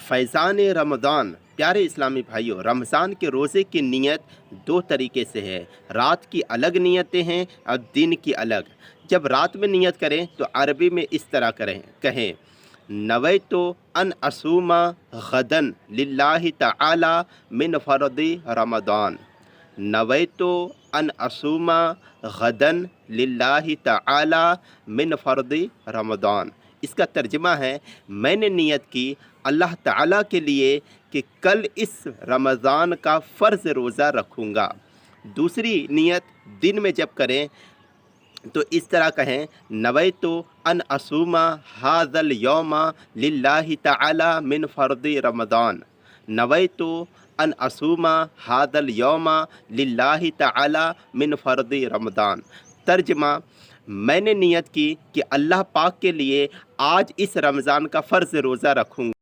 फैज़ान रमज़ान। प्यारे इस्लामी भाइयों, रमज़ान के रोज़े की नीयत दो तरीके से है। रात की अलग नीयतें हैं और दिन की अलग। जब रात में नीयत करें तो अरबी में इस तरह कहें, नवैतु अन असूमा गदन लिल्लाहि तआला मिन फ़र्दी रमज़ान। नवैतु अन असूमा गदन लिल्लाहि तआला मिन फ़र्दी रमज़ान। इसका तर्जमा है, मैंने नियत की अल्लाह ताला के लिए कि कल इस रमज़ान का फ़र्ज़ रोज़ा रखूँगा। दूसरी नियत दिन में जब करें तो इस तरह कहें, नवैतु अन असूमा हाज़ल यौमा लिल्लाहि तआला मिन फ़र्दी रमज़ान। नवैतु अन असूमा हाज़ल यौमा लिल्लाहि तआला मिन फ़र्दी रमज़ान। तर्जमा, मैंने नियत की कि अल्लाह पाक के लिए आज इस रमज़ान का फ़र्ज़ रोज़ा रखूँगा।